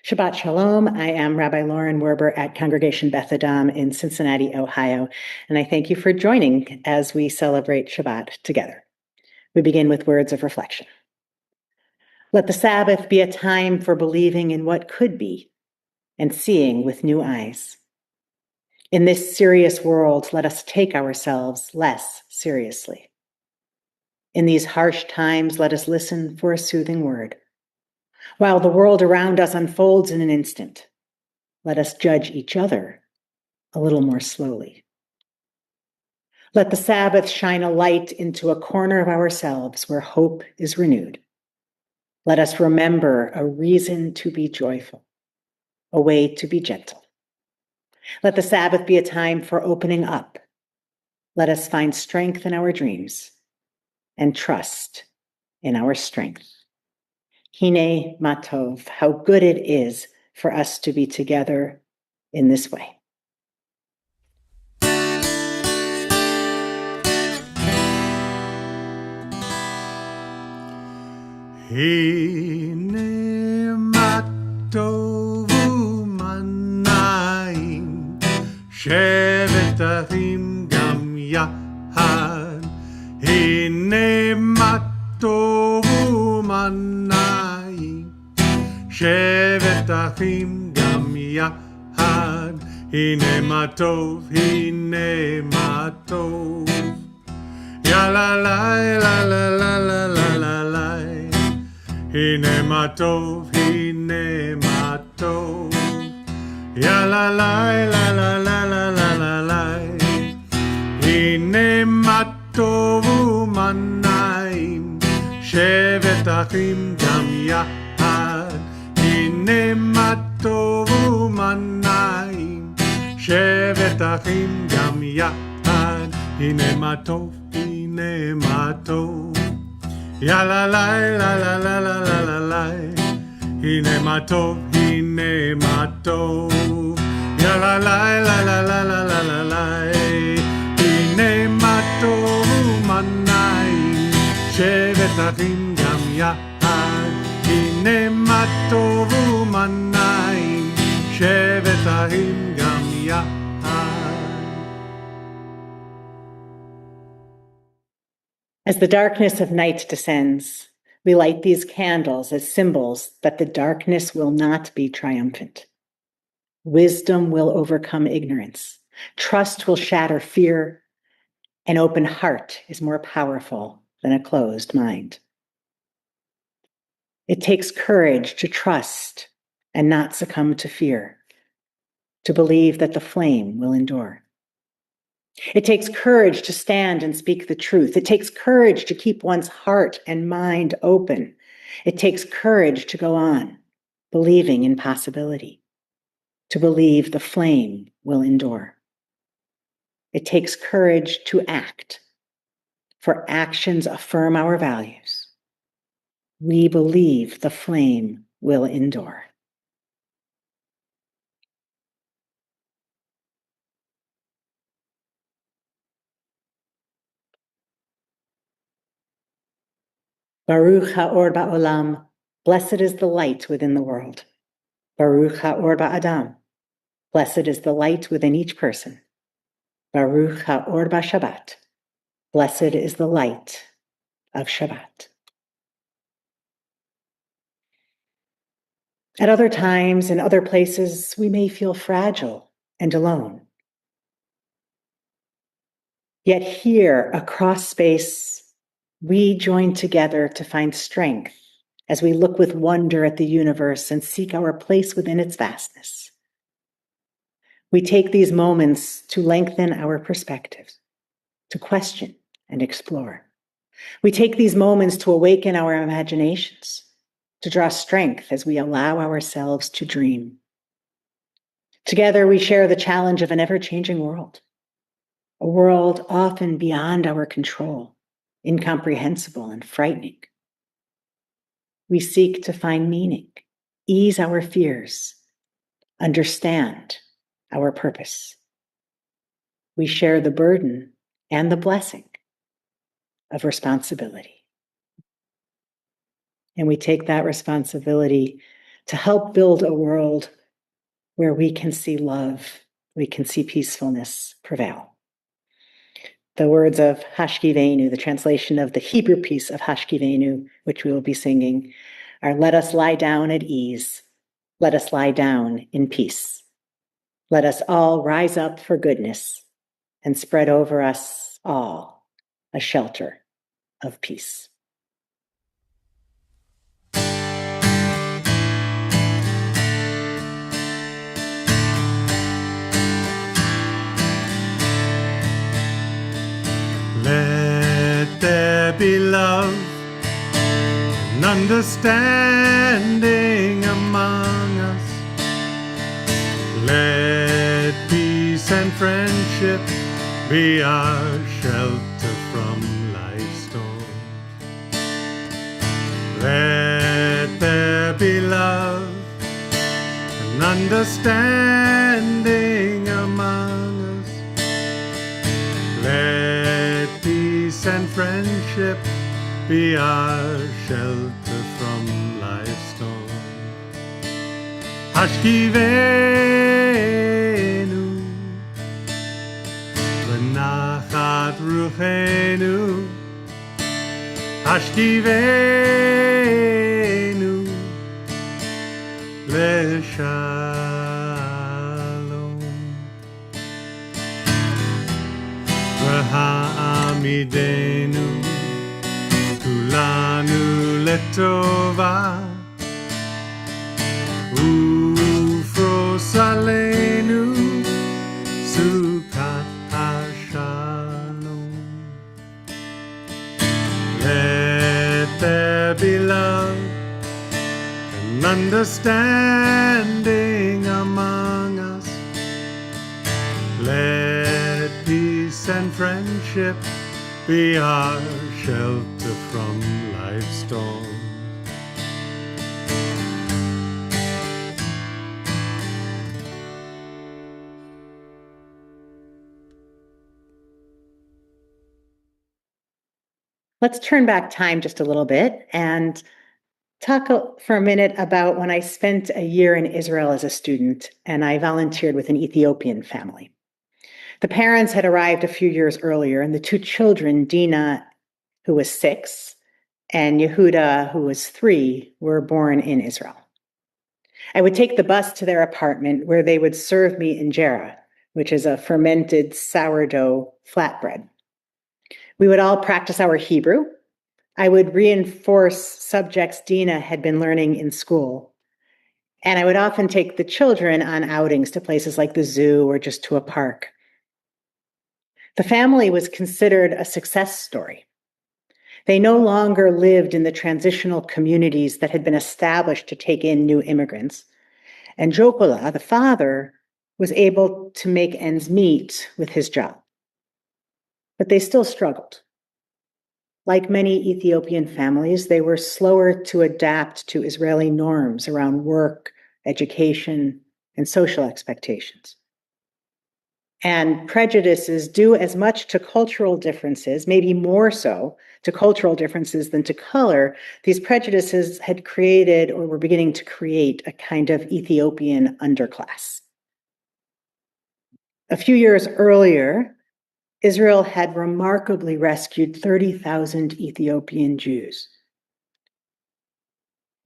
Shabbat Shalom. I am Rabbi Lauren Werber at Congregation Beth Adam in Cincinnati, Ohio, and I thank you for joining as we celebrate Shabbat together. We begin with words of reflection. Let the Sabbath be a time for believing in what could be and seeing with new eyes. In this serious world, let us take ourselves less seriously. In these harsh times, let us listen for a soothing word. While the world around us unfolds in an instant, let us judge each other a little more slowly. Let the Sabbath shine a light into a corner of ourselves where hope is renewed. Let us remember a reason to be joyful, a way to be gentle. Let the Sabbath be a time for opening up. Let us find strength in our dreams and trust in our strength. Hine matov, how good it is for us to be together in this way. Hine matov u'manayim, shevet achim gam yahad. Hine matov u'manayim, shevet achim gam yahad. Hine matov, hine matov. Ya la la la la la la la la la. Hine matov, hine matov. Ya la la la la la la la la la. Hine matov u'manayim, shevet achim gam yahad. Hine matov u'manayim, shevet achim gam yahad. Hine matov, hine matov. Ya la la la la la la la la la. Hine matov, hine matov. Ya la la la la la la la la la. Hine matov u'manayim, shevet achim gam yahad. Hine matov u'manayim, shevet achim gam yahad. As the darkness of night descends, we light these candles as symbols that the darkness will not be triumphant. Wisdom will overcome ignorance. Trust will shatter fear. An open heart is more powerful than a closed mind. It takes courage to trust and not succumb to fear, to believe that the flame will endure. It takes courage to stand and speak the truth. It takes courage to keep one's heart and mind open. It takes courage to go on, believing in possibility, to believe the flame will endure. It takes courage to act, for actions affirm our values. We believe the flame will endure. Baruch ha'or ba'olam, blessed is the light within the world. Baruch ha'or ba'adam, blessed is the light within each person. Baruch ha'or ba'Shabbat, blessed is the light of Shabbat. At other times, in other places, we may feel fragile and alone. Yet here, across space, we join together to find strength as we look with wonder at the universe and seek our place within its vastness. We take these moments to lengthen our perspectives, to question and explore. We take these moments to awaken our imaginations, to draw strength as we allow ourselves to dream. Together, we share the challenge of an ever-changing world, a world often beyond our control, incomprehensible and frightening. We seek to find meaning, ease our fears, understand our purpose. We share the burden and the blessing of responsibility. And we take that responsibility to help build a world where we can see love, we can see peacefulness prevail. The words of Hashkivenu, the translation of the Hebrew piece of Hashkivenu, which we will be singing, are let us lie down at ease. Let us lie down in peace. Let us all rise up for goodness and spread over us all a shelter of peace. Let there be love and understanding among us. Let peace and friendship be our shelter from life's storm. Let there be love and understanding among us. Let peace and friendship be our shelter from life's storm. Hashkivenu v'nachat ruchenu. Hashkivenu leshalom. V'ha'amidenu kulanu letova. Ufros aleinu sukat hashalom. Let there be love and understanding among us. Let peace and friendship be our shelter from life's storm. Let's turn back time just a little bit and talk for a minute about when I spent a year in Israel as a student and I volunteered with an Ethiopian family. The parents had arrived a few years earlier, and the two children, Dina, who was 6, and Yehuda, who was 3, were born in Israel. I would take the bus to their apartment where they would serve me injera, which is a fermented sourdough flatbread. We would all practice our Hebrew. I would reinforce subjects Dina had been learning in school. And I would often take the children on outings to places like the zoo or just to a park. The family was considered a success story. They no longer lived in the transitional communities that had been established to take in new immigrants. And Jokola, the father, was able to make ends meet with his job. But they still struggled. Like many Ethiopian families, they were slower to adapt to Israeli norms around work, education, and social expectations. And prejudices due as much to cultural differences, maybe more so to cultural differences than to color. These prejudices had created or were beginning to create a kind of Ethiopian underclass. A few years earlier, Israel had remarkably rescued 30,000 Ethiopian Jews.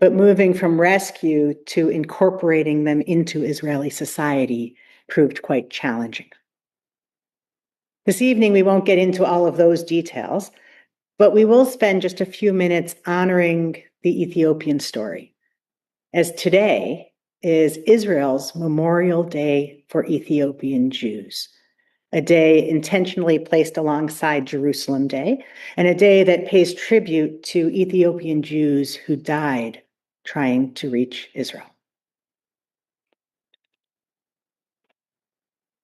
But moving from rescue to incorporating them into Israeli society proved quite challenging. This evening, we won't get into all of those details, but we will spend just a few minutes honoring the Ethiopian story, as today is Israel's Memorial Day for Ethiopian Jews, a day intentionally placed alongside Jerusalem Day, and a day that pays tribute to Ethiopian Jews who died trying to reach Israel.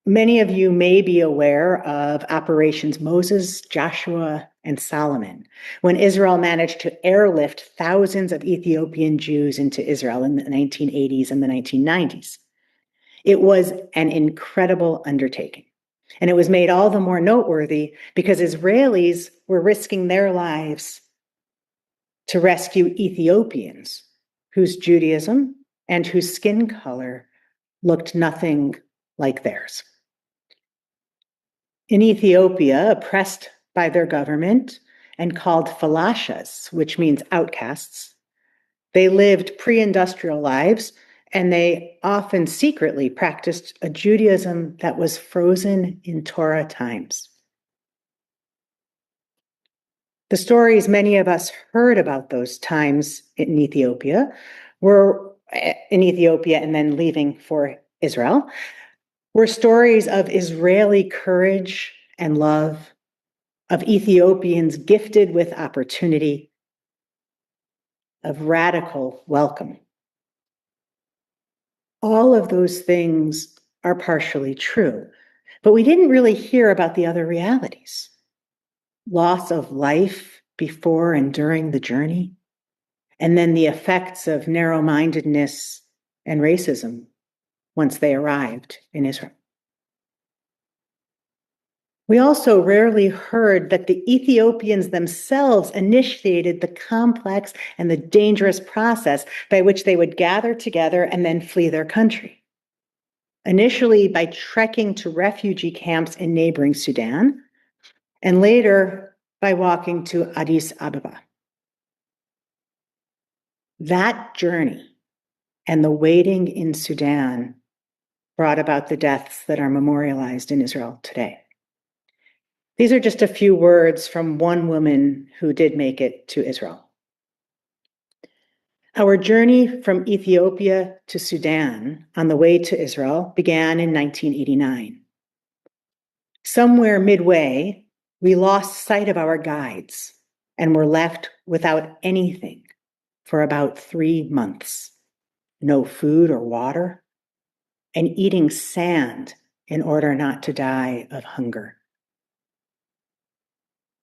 Many of you may be aware of Operations Moses, Joshua, and Solomon, when Israel managed to airlift thousands of Ethiopian Jews into Israel in the 1980s and the 1990s. It was an incredible undertaking, and it was made all the more noteworthy because Israelis were risking their lives to rescue Ethiopians whose Judaism and whose skin color looked nothing like theirs. In Ethiopia, oppressed by their government and called falashas, which means outcasts, they lived pre-industrial lives, and they often secretly practiced a Judaism that was frozen in Torah times. The stories many of us heard about those times in Ethiopia and then leaving for Israel were stories of Israeli courage and love, of Ethiopians gifted with opportunity, of radical welcome. All of those things are partially true, but we didn't really hear about the other realities. Loss of life before and during the journey, and then the effects of narrow-mindedness and racism once they arrived in Israel. We also rarely heard that the Ethiopians themselves initiated the complex and the dangerous process by which they would gather together and then flee their country. Initially by trekking to refugee camps in neighboring Sudan, and later by walking to Addis Ababa. That journey and the waiting in Sudan brought about the deaths that are memorialized in Israel today. These are just a few words from one woman who did make it to Israel. Our journey from Ethiopia to Sudan on the way to Israel began in 1989. Somewhere midway, we lost sight of our guides and were left without anything for about 3 months. No food or water, and eating sand in order not to die of hunger.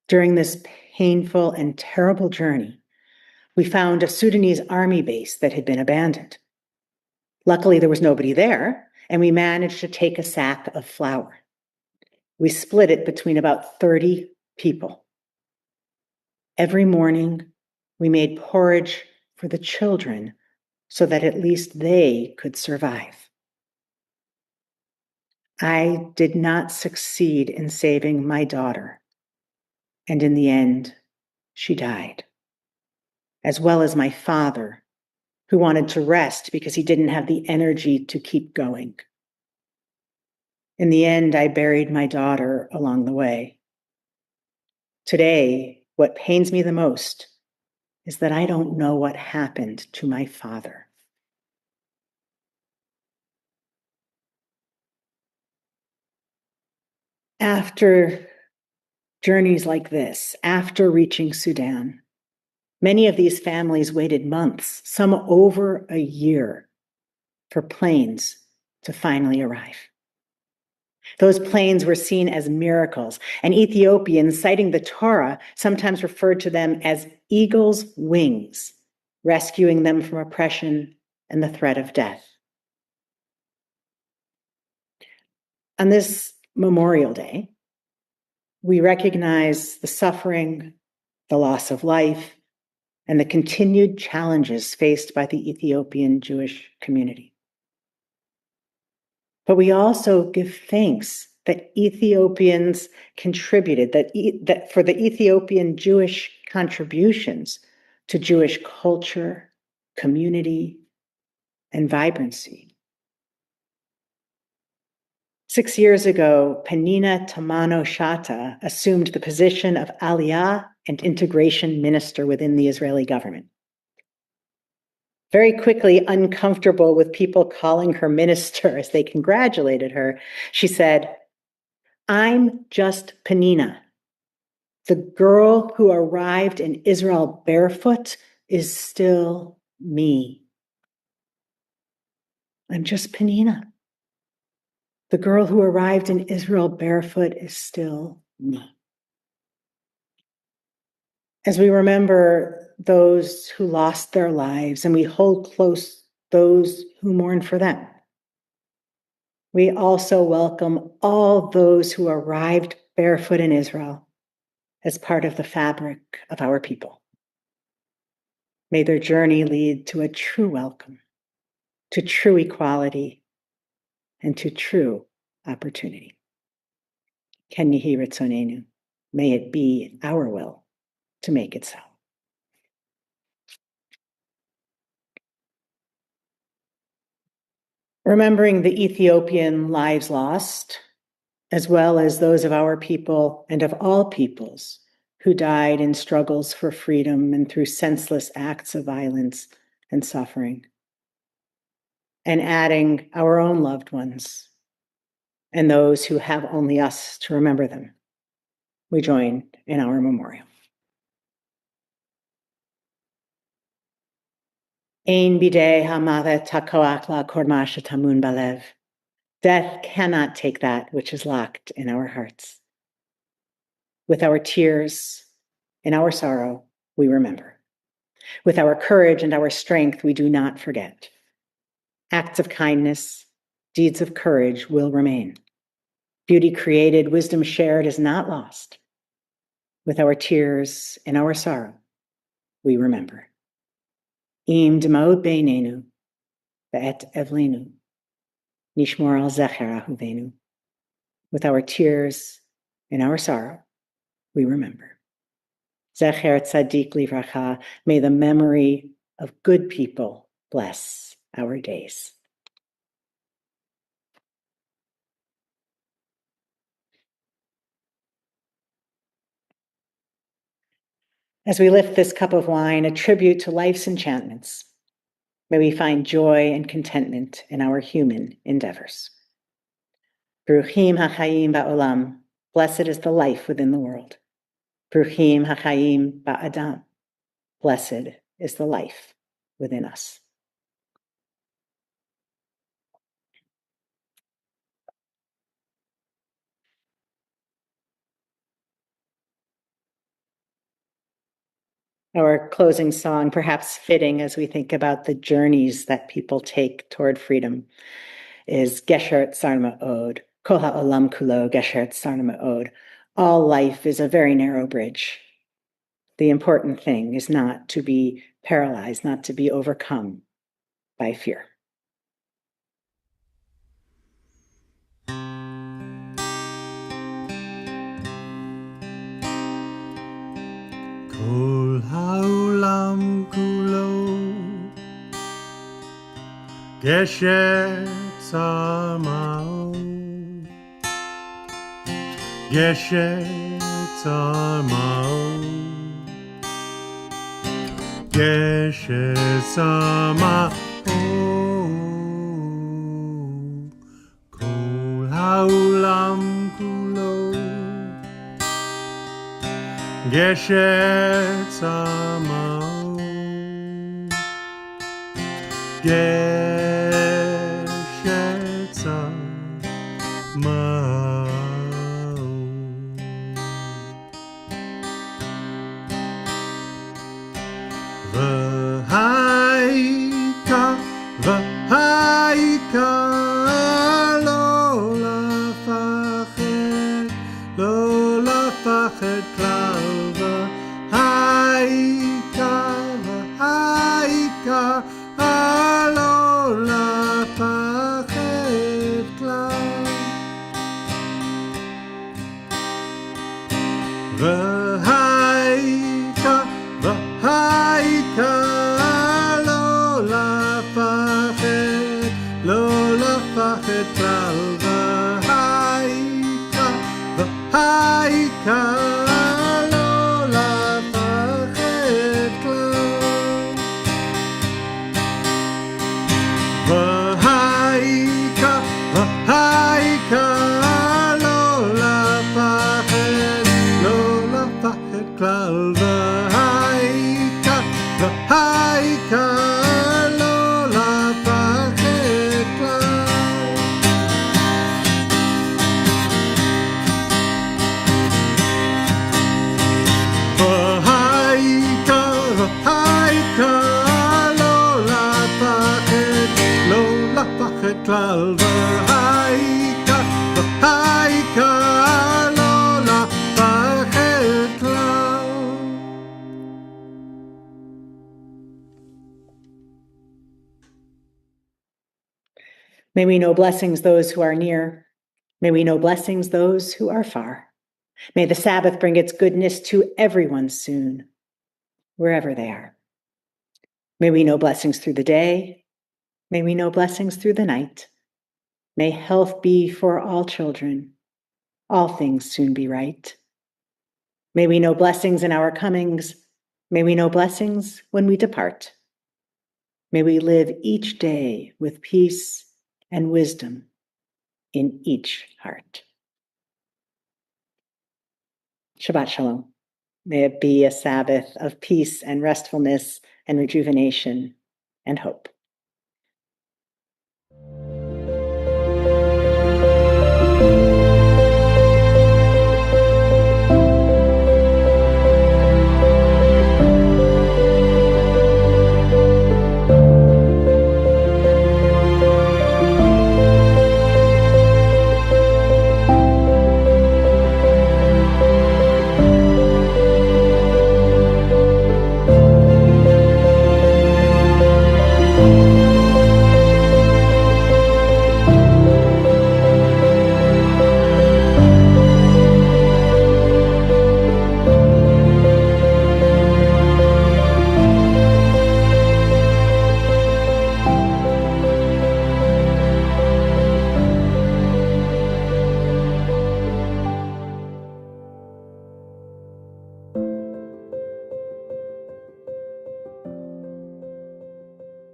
During this painful and terrible journey, we found a Sudanese army base that had been abandoned. Luckily, there was nobody there, and we managed to take a sack of flour. We split it between about 30 people. Every morning, we made porridge for the children so that at least they could survive. I did not succeed in saving my daughter, and in the end, she died, as well as my father, who wanted to rest because he didn't have the energy to keep going. In the end, I buried my daughter along the way. Today, what pains me the most is that I don't know what happened to my father. After journeys like this, after reaching Sudan, many of these families waited months, some over a year, for planes to finally arrive. Those planes were seen as miracles, and Ethiopians, citing the Torah, sometimes referred to them as eagle's wings, rescuing them from oppression and the threat of death. On this Memorial Day, we recognize the suffering, the loss of life, and the continued challenges faced by the Ethiopian Jewish community. But we also give thanks that Ethiopians contributed, that for the Ethiopian Jewish contributions to Jewish culture, community, and vibrancy. 6 years ago, Penina Tamano-Shata assumed the position of Aliyah and Integration Minister within the Israeli government. Very quickly uncomfortable with people calling her minister as they congratulated her, she said, "I'm just Penina. The girl who arrived in Israel barefoot is still me. I'm just Penina. The girl who arrived in Israel barefoot is still me." As we remember those who lost their lives and we hold close those who mourn for them, we also welcome all those who arrived barefoot in Israel as part of the fabric of our people. May their journey lead to a true welcome to true equality, and to true opportunity. Ken Yehi Ritzonenu, may it be our will to make it so. Remembering the Ethiopian lives lost, as well as those of our people and of all peoples who died in struggles for freedom and through senseless acts of violence and suffering, and adding our own loved ones and those who have only us to remember them, we join in our memorial. Ein bidei hamavet takoach la korma shetamun balev. Death cannot take that which is locked in our hearts. With our tears and our sorrow, we remember. With our courage and our strength, we do not forget. Acts of kindness, deeds of courage will remain. Beauty created, wisdom shared is not lost. With our tears and our sorrow, we remember. Im demaot beinenu, ve'et evlenu, nishmor al zecher ahuvenu. With our tears and our sorrow, we remember. Zecher tzadik livracha, may the memory of good people bless our days. As we lift this cup of wine, a tribute to life's enchantments, may we find joy and contentment in our human endeavors. Bruchim hachayim ba'olam, blessed is the life within the world. Bruchim hachayim ba'adam, blessed is the life within us. Our closing song, perhaps fitting as we think about the journeys that people take toward freedom, is Gesher Tsar Ma'od, Kol ha'olam kulo Gesher Tsar Ma'od. All life is a very narrow bridge. The important thing is not to be paralyzed, not to be overcome by fear. Kol ha'olam kulo Gesher Tsar Ma'od Gesher Tsar Ma'od Gesher Tsar Ma'od Kol ha'olam kulo Gesher Tsar Ma'od Gesher Tsar Ma'od V'haika lo lafachet klal v'haika lo lafachet klal v'haika lo lafachet klal v'haika lo lafachet klal v'haika lo lafachet klal v'haika lo lafachet klal v'haika lo lafachet klal v'haika May we know blessings those who are near. May we know blessings those who are far. May the Sabbath bring its goodness to everyone soon, wherever they are. May we know blessings through the day. May we know blessings through the night. May health be for all children. All things soon be right. May we know blessings in our comings. May we know blessings when we depart. May we live each day with peace and wisdom in each heart. Shabbat Shalom. May it be a Sabbath of peace and restfulness and rejuvenation and hope.